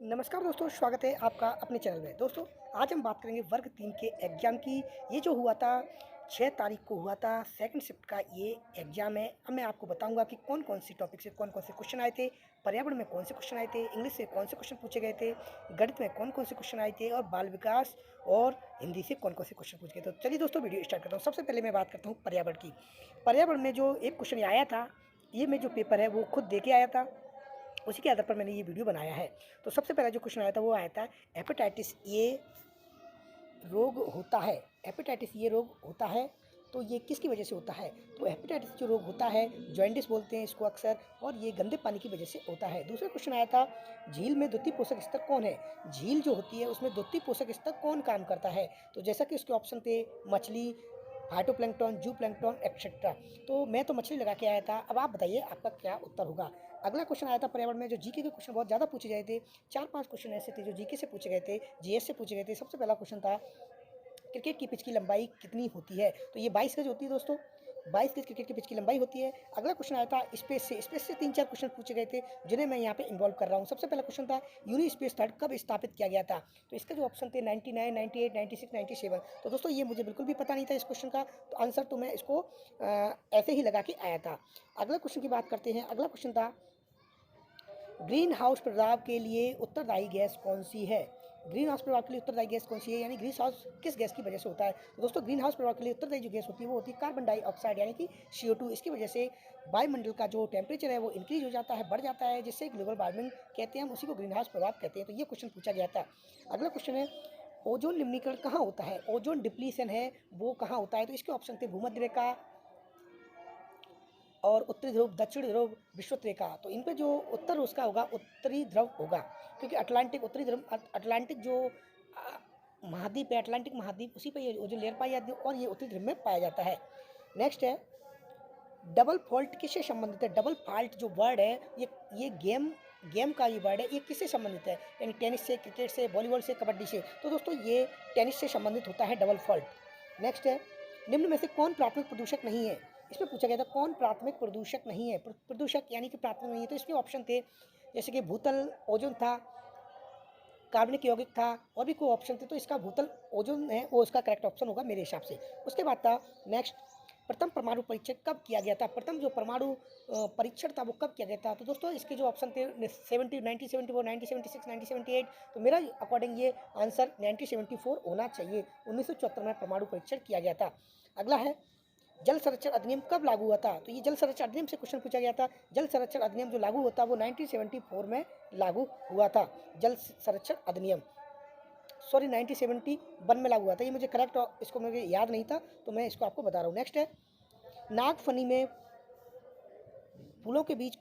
नमस्कार दोस्तों, स्वागत है आपका अपने चैनल में। दोस्तों, आज हम बात करेंगे वर्ग 3 के एग्ज़ाम की। ये जो हुआ था 6 तारीख को हुआ था, सेकंड शिफ्ट का ये एग्ज़ाम है। अब मैं आपको बताऊंगा कि कौन-कौन सी टॉपिक से कौन-कौन से क्वेश्चन आए थे, पर्यावरण में कौन से क्वेश्चन आए थे, इंग्लिश से कौन से क्वेश्चन पूछे गए थे, गणित में कौन-कौन से क्वेश्चन आए थे और बाल विकास और हिंदी से कौन-कौन से क्वेश्चन पूछे गए। तो चलिए दोस्तों, वीडियो स्टार्ट करता हूँ। सबसे पहले मैं बात करता हूँ पर्यावरण की। पर्यावरण में जो एक क्वेश्चन आया था, ये मैं जो पेपर है वो खुद दे के आया था, उसी के आधार पर मैंने ये वीडियो बनाया है। तो सबसे पहला जो क्वेश्चन आया था वो आया था, हेपेटाइटिस ए रोग होता है। हेपेटाइटिस ए रोग होता है तो ये किसकी वजह से होता है? तो हेपेटाइटिस जो रोग होता है, जॉन्डिस बोलते हैं इसको अक्सर, और ये गंदे पानी की वजह से होता है। दूसरा क्वेश्चन आया था, झील में द्वितीय पोषक स्तर कौन है? झील जो होती है उसमें द्वितीय पोषक स्तर कौन काम करता है? तो जैसा कि उसके ऑप्शन थे मछली, फाइटोप्लैंक्टन, जूप्लैंक्टन एक्सेट्रा। तो मैं तो मछली लगा के आया था। अब आप बताइए आपका क्या उत्तर होगा। अगला क्वेश्चन आया था पर्यावरण में, जो जीके के क्वेश्चन बहुत ज़्यादा पूछे गए थे। 4-5 क्वेश्चन ऐसे थे जो जीके से पूछे गए थे, जीएस से पूछे गए थे। सबसे पहला क्वेश्चन था, क्रिकेट की पिच की लंबाई कितनी होती है? तो ये 22 गज होती है दोस्तों। 22 गज क्रिकेट की पिच की लंबाई होती है। अगला क्वेश्चन आया था स्पेस से 3-4 क्वेश्चन पूछे गए थे, जिन्हें मैं यहाँ पे इन्वॉल्व कर रहा हूँ। सबसे पहला क्वेश्चन था, यूनी स्पेस थर्ड कब स्थापित किया गया था? तो इसके जो ऑप्शन थे 99, 98, 96, 97। तो दोस्तों, ये मुझे बिल्कुल भी पता नहीं था इस क्वेश्चन का, तो आंसर तो मैं इसको ऐसे ही लगा के आया था। अगला क्वेश्चन की बात करते हैं। अगला क्वेश्चन था, ग्रीन हाउस प्रभाव के लिए उत्तरदायी गैस कौन सी है? ग्रीन हाउस प्रभाव के लिए उत्तरदायी गैस कौन सी है, यानी ग्रीन हाउस किस गैस की वजह से होता है? तो दोस्तों, ग्रीन हाउस प्रभाव के लिए उत्तरदायी जो गैस होती है वो होती है कार्बन डाइऑक्साइड, यानी कि CO2। इसकी वजह से वायुमंडल का जो टेम्परेचर है वो इंक्रीज हो जाता है, बढ़ जाता है, जिससे ग्लोबल वार्मिंग कहते हैं हम, उसी को ग्रीन हाउस प्रभाव कहते हैं। तो ये क्वेश्चन पूछा गया था। अगला क्वेश्चन है, ओजोन निम्नीकरण कहाँ होता है? ओजोन डिप्लीशन है वो कहाँ होता है? तो इसके ऑप्शन थे भूमध्य रेखा और उत्तरी ध्रुव, दक्षिण ध्रुव, विषुवत रेखा। तो इन पे जो उत्तर उसका होगा उत्तरी ध्रुव होगा, क्योंकि अटलांटिक उत्तरी ध्रुव, अटलांटिक जो महाद्वीप है, अटलांटिक महाद्वीप, उसी पे ये जो लेयर पाई जाती है और ये उत्तरी ध्रुव में पाया जाता है। नेक्स्ट है, डबल फॉल्ट किससे संबंधित है? डबल फॉल्ट जो वर्ड है, ये गेम गेम का ये वर्ड है, ये किससे संबंधित है? यानी टेनिस से, क्रिकेट से, वॉलीबॉल से, कबड्डी से। तो दोस्तों, ये टेनिस से संबंधित होता है डबल फॉल्ट। नेक्स्ट है, निम्न में से कौन प्राथमिक प्रदूषक नहीं है? इसमें पूछा गया था कौन प्राथमिक प्रदूषक नहीं है। प्रदूषक यानी कि प्राथमिक नहीं है, तो इसके ऑप्शन थे जैसे कि भूतल ओजोन था, कार्बनिक यौगिक था, और भी कोई ऑप्शन थे। तो इसका भूतल ओजोन है वो इसका करेक्ट ऑप्शन होगा मेरे हिसाब से। उसके बाद था नेक्स्ट, प्रथम परमाणु परीक्षण कब किया गया था? प्रथम जो परमाणु परीक्षण था वो कब किया गया था? तो दोस्तों, इसके जो ऑप्शन थे 70, 1974, 1976, 1978। तो मेरा अकॉर्डिंग ये आंसर 1974 होना चाहिए। 1974 में परमाणु परीक्षण किया गया था। अगला है, जल संरक्षण अधिनियम कब लागू हुआ था? तो ये जल संरक्षण अधिनियम से क्वेश्चन पूछा गया था। जल संरक्षण अधिनियम जो लागू होता है वो 1974 में लागू हुआ था। जल संरक्षण अधिनियम, सॉरी, 1971 में लागू हुआ था। ये मुझे करेक्ट, इसको मुझे याद नहीं था, तो मैं इसको आपको बता रहा हूँ। नेक्स्ट है, नागफनी में फूलों के बीच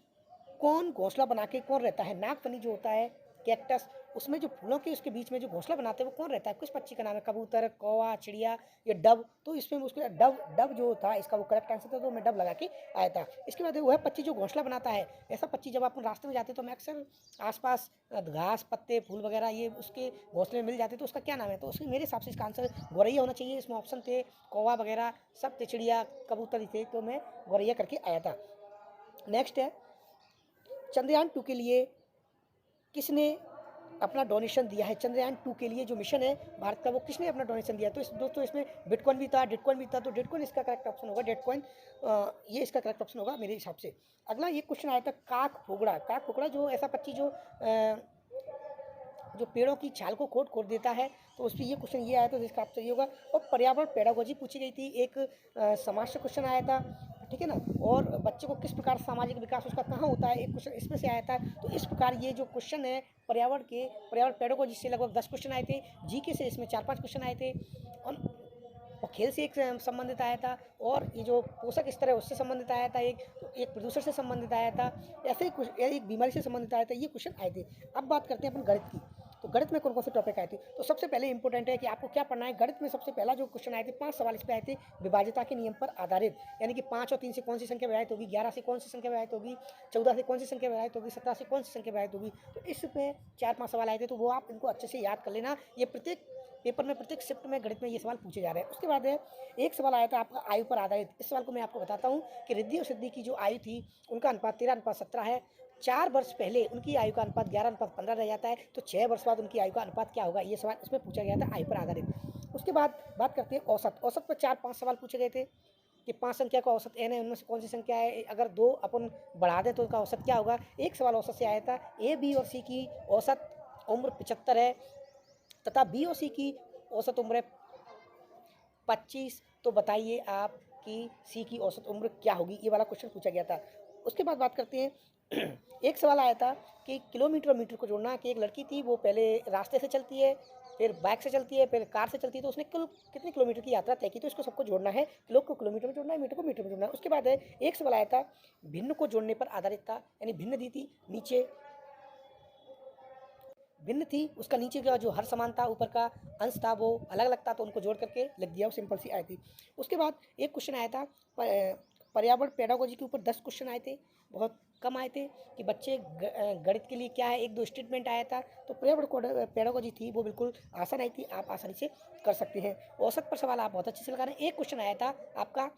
कौन घोंसला बना के कौन रहता है? नागफनी जो होता है, कैक्टस, उसमें जो फूलों के उसके बीच में जो घोंसला बनाते हैं वो कौन रहता है? किस पक्षी का नाम है? कबूतर, कौवा, चिड़िया या डव? तो इसमें उसके डव डव जो था इसका वो करेक्ट आंसर था, तो मैं डव लगा के आया था। इसके बाद वह पक्षी जो घोंसला बनाता है, ऐसा पक्षी जब आप रास्ते में जाते हैं तो मैं अक्सर आसपास घास, पत्ते, फूल वगैरह ये उसके घोंसले में मिल जाते, तो उसका क्या नाम है? तो उसके मेरे हिसाब से इसका आंसर गौरैया होना चाहिए। इसमें ऑप्शन थे कौवा वगैरह सब थे, चिड़िया, कबूतर ही थे, तो मैं गौरैया करके आया था। नेक्स्ट है, चंद्रयान 2 के लिए किसने अपना डोनेशन दिया है? चंद्रयान 2 के लिए जो मिशन है भारत का, वो किसने अपना डोनेशन दिया? तो इस दोस्तों, इसमें बिटकॉइन भी था, डिटकॉइन भी था, तो डिटकॉइन इसका करेक्ट ऑप्शन होगा। डिटकॉइन ये इसका करेक्ट ऑप्शन होगा मेरे हिसाब से। अगला ये क्वेश्चन आया था, काक फोगड़ा। काक फोगड़ा जो ऐसा पक्षी जो पेड़ों की छाल को खोद खोद देता है, तो उस पर ये क्वेश्चन ये आया था, जिसका आपसे ये होगा। और पर्यावरण पेडागोजी पूछी गई थी, एक समाज से क्वेश्चन आया था, ठीक है ना। और बच्चे को किस प्रकार सामाजिक विकास उसका कहाँ होता है, एक क्वेश्चन इसमें से आया था। तो इस प्रकार ये जो क्वेश्चन है पर्यावरण पेडागोजी से लगभग 10 क्वेश्चन आए थे, जीके से इसमें 4-5 क्वेश्चन आए थे, और खेल से एक संबंधित आया था, और ये जो पोषक स्तर है उससे संबंधित आया था, एक प्रदूषण से संबंधित आया था, ऐसे ही कुछ एक बीमारी से संबंधित आया था। ये क्वेश्चन आए थे। अब बात करते हैं अपन गणित की। तो गणित में कौन कौन से टॉपिक आए थे? तो सबसे पहले इंपॉर्टेंट है कि आपको क्या पढ़ना है। गणित में सबसे पहला जो क्वेश्चन आए थे, 5 सवाल इस पे आए थे, विभाज्यता के नियम पर आधारित, यानी कि 5 और 3 से कौन सी संख्या विभाजित होगी, 11 से कौन सी संख्या विभाजित होगी, 14 से कौन सी संख्या विभाजित होगी, 17 से कौन सी संख्या विभाजित होगी। तो इस पे 4-5 सवाल आए थे, तो वो आप इनको अच्छे से याद कर लेना। ये प्रत्येक पेपर में, प्रत्येक शिफ्ट में गणित में ये सवाल पूछे जा रहे हैं। उसके बाद है, एक सवाल आया था आपका आयु पर आधारित। इस सवाल को मैं आपको बताता हूँ कि रिद्धि और सिद्धि की जो आयु थी, उनका अनुपात 13:17 है। 4 वर्ष पहले उनकी आयु का अनुपात 11:15 रह जाता है, तो 6 वर्ष बाद उनकी आयु का अनुपात क्या होगा? ये सवाल इसमें पूछा गया था आयु पर आधारित। उसके बाद बात करते हैं औसत। औसत पर 4-5 सवाल पूछे गए थे कि 5 संख्या का औसत n है, उनमें से कौन सी संख्या है? अगर 2 अपन बढ़ा दें तो उसका औसत क्या होगा? एक सवाल औसत से आया था, ए, बी और सी की औसत उम्र 75 है तथा बी और सी की औसत उम्र है 25, तो बताइए आप कि सी की औसत उम्र क्या होगी? ये वाला क्वेश्चन पूछा गया था। उसके बाद बात करते हैं एक सवाल आया था कि किलोमीटर और मीटर को जोड़ना, कि एक लड़की थी वो पहले रास्ते से चलती है, फिर बाइक से चलती है, फिर कार से चलती है, तो उसने कितने किलोमीटर की यात्रा तय की, तो इसको सबको जोड़ना है, किलो को किलोमीटर में जोड़ना है, मीटर को मीटर में जोड़ना है। उसके बाद है एक सवाल आया था भिन्न को जोड़ने पर आधारित था, यानी भिन्न दी थी, नीचे भिन्न थी, उसका नीचे का जो हर समान था, ऊपर का अंश था वो अलग अलग था, तो उनको जोड़ करके लिख दिया, वो सिंपल सी आई थी। उसके बाद एक क्वेश्चन आया था पर्यावरण पेडागोजी के ऊपर 10 क्वेश्चन आए थे, बहुत कम आए थे कि बच्चे गणित के लिए क्या है, 1-2 स्टेटमेंट आया था, तो पर्यावरण पेडागोजी थी वो बिल्कुल आसान आई थी, आप आसानी से कर सकते हैं। औसत पर सवाल आप बहुत अच्छे से लगा रहे हैं। एक क्वेश्चन आया था आपका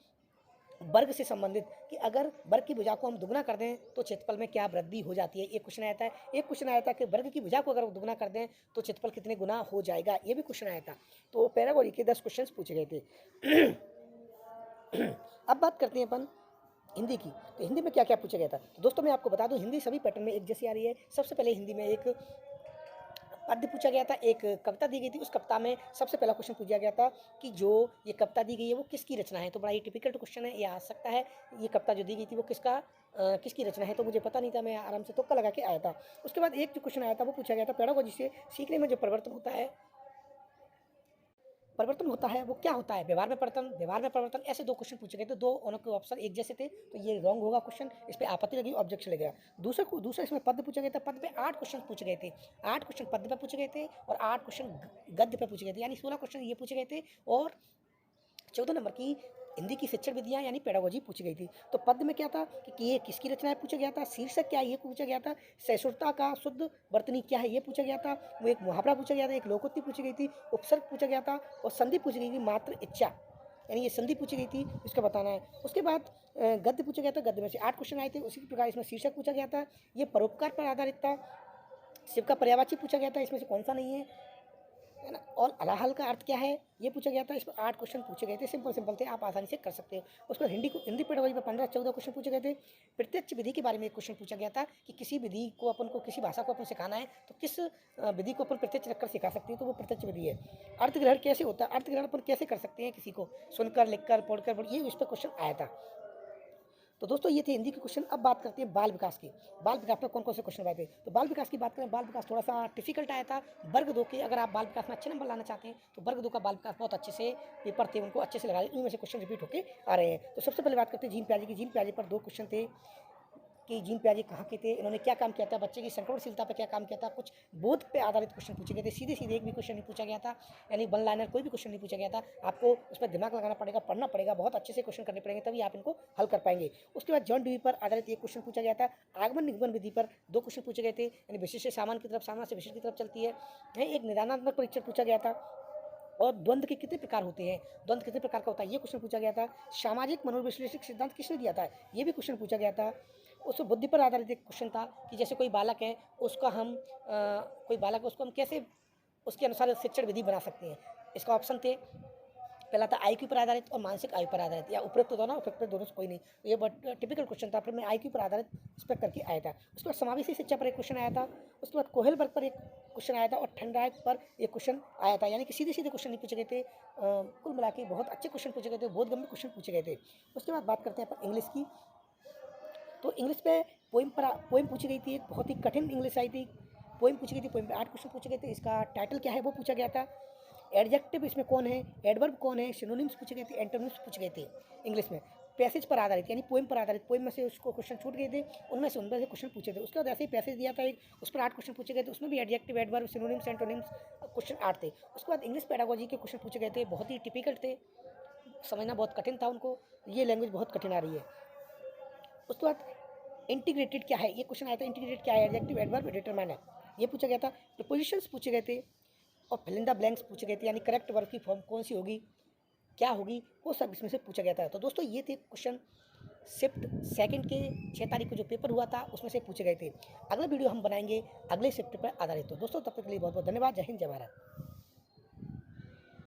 वर्ग से संबंधित कि अगर वर्ग की भुजा को हम दुगना कर दें तो क्षेत्रफल में क्या वृद्धि हो जाती है, एक क्वेश्चन आया था। एक क्वेश्चन आया था कि वर्ग की भुजा को अगर दुगना कर दें तो क्षेत्रफल कितने गुना हो जाएगा, ये भी क्वेश्चन आया था। तो पैरागोजी के 10 क्वेश्चन पूछे गए थे। अब बात करते हैं अपन हिंदी की, तो हिंदी में क्या क्या पूछा गया था। तो दोस्तों मैं आपको बता दूं, हिंदी सभी पैटर्न में एक जैसी आ रही है। सबसे पहले हिंदी में एक पद्य पूछा गया था, एक कविता दी गई थी, उस कविता में सबसे पहला क्वेश्चन पूछा गया था कि जो ये कविता दी गई है वो किसकी रचना है। तो बड़ा ही टिपिकल क्वेश्चन है, ये आ सकता है, ये कविता जो दी गई थी वो किसकी रचना है, तो मुझे पता नहीं था, मैं आराम से तुक्का लगा के आया था। उसके बाद एक जो क्वेश्चन आया था वो पूछा गया था पेडागोजी से सीखने में जो परिवर्तन होता है वो क्या होता है, व्यवहार में परिवर्तन, ऐसे 2 क्वेश्चन पूछे गए थे, 2 के ऑप्शन एक जैसे थे, तो ये रॉन्ग होगा क्वेश्चन, इस पे आपत्ति लगी, ऑब्जेक्शन लगेगा। दूसरा इसमें पद पूछा गया था, पद पे 8 क्वेश्चन पूछे गए थे, 8 क्वेश्चन पद पे पूछे गए थे और 8 क्वेश्चन गद्य पे पूछे गए थे, यानी 16 क्वेश्चन ये पूछे गए थे और 14 नंबर की हिंदी की शिक्षण विधियाँ यानी पेडागोजी पूछी गई थी। तो पद में क्या था कि ये किसकी रचना है पूछा गया था, शीर्षक क्या है ये पूछा गया था, सहिष्णुता का शुद्ध वर्तनी क्या है ये पूछा गया था, वो एक मुहावरा पूछा गया था, एक लोकोक्ति पूछी गई थी, उपसर्ग पूछा गया था और संधि पूछी गई थी, मात्र इच्छा, यानी ये संधि पूछी गई थी, इसका बताना है। उसके बाद गद्य पूछा गया था, गद्य में से 8 क्वेश्चन आए थे, उसी प्रकार इसमें शीर्षक पूछा गया था, ये परोपकार पर आधारित था। शिव का पर्यायवाची पूछा गया था, इसमें से कौन सा नहीं है ना, और अलाहल का अर्थ क्या है ये पूछा गया था। इसमें 8 क्वेश्चन पूछे गए थे, सिंपल थे, आप आसानी से कर सकते हो। उसके बाद हिंदी पेडागोजी पर 15-14 क्वेश्चन पूछे गए थे। प्रत्यक्ष विधि के बारे में एक क्वेश्चन पूछा गया था कि किसी विधि को अपन को, किसी भाषा को अपन सिखाना है तो किस विधि को अपन प्रत्यक्ष रखकर सिखा सकते हैं, तो वो प्रत्यक्ष विधि है। अर्थग्रहण कैसे होता है, अर्थग्रहण अपन कैसे कर सकते हैं, किसी को सुनकर, लिखकर, पढ़कर, ये इस पर क्वेश्चन आया था। तो दोस्तों ये थे हिंदी के क्वेश्चन। अब बात करते हैं बाल विकास की। बाल विकास में कौन कौन से क्वेश्चन आए थे, तो बाल विकास की बात करें, बाल विकास थोड़ा सा डिफिकल्ट आया था। वर्ग 2 के अगर आप बाल विकास में अच्छे नंबर लाना चाहते हैं तो वर्ग 2 का बाल विकास बहुत अच्छे से पेपर थे, उनको अच्छे से लगा, इनमें से क्वेश्चन रिपीट होकर आ रहे हैं। तो सबसे पहले बात करते हैं जीन प्याजे की। जीन प्याजे पर 2 क्वेश्चन थे कि जीन प्याजे कहाँ के थे, इन्होंने क्या काम किया था, बच्चे की संक्रमणशीलता पर क्या काम किया था, कुछ बोध पे आधारित क्वेश्चन पूछे गए थे। सीधे सीधे एक भी क्वेश्चन नहीं पूछा गया था, यानी वन लाइनर कोई भी क्वेश्चन नहीं पूछा गया था। आपको उस पर दिमाग लगाना पड़ेगा, पढ़ना पड़ेगा, बहुत अच्छे से क्वेश्चन करने पड़ेंगे, तभी आप इनको हल कर पाएंगे। उसके बाद जॉन ड्यूई पर आधारित एक क्वेश्चन पूछा गया था। आगमन निगमन विधि पर 2 क्वेश्चन पूछे गए थे, यानी विशेष से सामान्य की तरफ, सामान्य से विशेष की तरफ चलती है। एक निदानात्मक परीक्षण पूछा गया था और द्वंद्व के कितने प्रकार होते हैं, द्वंद्व कितने प्रकार का होता है ये क्वेश्चन पूछा गया था। सामाजिक मनोविश्लेषक सिद्धांत किसने दिया था, ये भी क्वेश्चन पूछा गया था। उस बुद्धि पर आधारित एक क्वेश्चन था कि जैसे कोई बालक है उसका हम कोई बालक है उसको हम कैसे उसके अनुसार शिक्षण विधि बना सकते हैं। इसका ऑप्शन थे, पहला था आईक्यू पर आधारित और मानसिक आयु पर आधारित, या उपरोक्त दोनों, उपरोक्त दोनों से कोई नहीं। तो ये बहुत टिपिकल क्वेश्चन था, फिर मैं आईक्यू पर आधारित इस पर करके आया था। उसके बाद समावेशी शिक्षा पर एक क्वेश्चन आया था। उसके बाद कोहेलबर्ग पर एक क्वेश्चन आया था और ठंडायक पर एक क्वेश्चन आया था, यानी कि सीधे सीधे क्वेश्चन नहीं पूछे गए थे, कुल मिला के बहुत अच्छे क्वेश्चन पूछे गए थे, बोधगम्य क्वेश्चन पूछे गए थे। उसके बाद बात करते हैं अपन इंग्लिश की। तो इंग्लिश पे पोइम पूछी गई थी, एक बहुत ही कठिन इंग्लिश आई थी, पोइम पूछी गई थी, पोइम पे 8 क्वेश्चन पूछे गए थे। इसका टाइटल क्या है वो पूछा गया था। एडजेक्टिव इसमें कौन है, एडवर्ब कौन है, सिनोनिम्स पूछे गए थे, एंटोनिम्स पूछे गए थे इंग्लिश में। पैसेज पर आधारित यानी पोइम पर आधारित, पोइम में से उसको क्वेश्चन छूट गए थे, उनमें से क्वेश्चन पूछे थे। उसके बाद ऐसे ही पैसेज दिया था एक, उस पर 8 क्वेश्चन पूछे गए थे, उसमें भी adjective, adverb, synonyms, antonyms question 8 थे। उसके बाद इंग्लिश पेडागोजी के क्वेश्चन पूछे गए थे, बहुत ही टिपिकल थे, समझना बहुत कठिन था उनको, ये लैंग्वेज बहुत कठिन आ रही है। उसके बाद इंटीग्रेटेड क्या है, ये क्वेश्चन आया था, इंटीग्रेटेड क्या है, एडजेक्टिव, एडवर्ब, डिटरमाइनर, ये पूछा गया था। प्रीपोजिशंस पूछे गए थे और फिल इन द ब्लैंक्स पूछे गए थे, यानी करेक्ट वर्ब की फॉर्म कौन सी होगी, क्या होगी, वो सब इसमें से पूछा गया था। तो दोस्तों ये थे क्वेश्चन शिफ्ट सेकंड के 6 तारीख को जो पेपर हुआ था उसमें से पूछे गए थे। अगला वीडियो हम बनाएंगे अगले शिफ्ट पर आधारित। तो दोस्तों तब तक के लिए बहुत बहुत धन्यवाद। जय हिंद, जय भारत।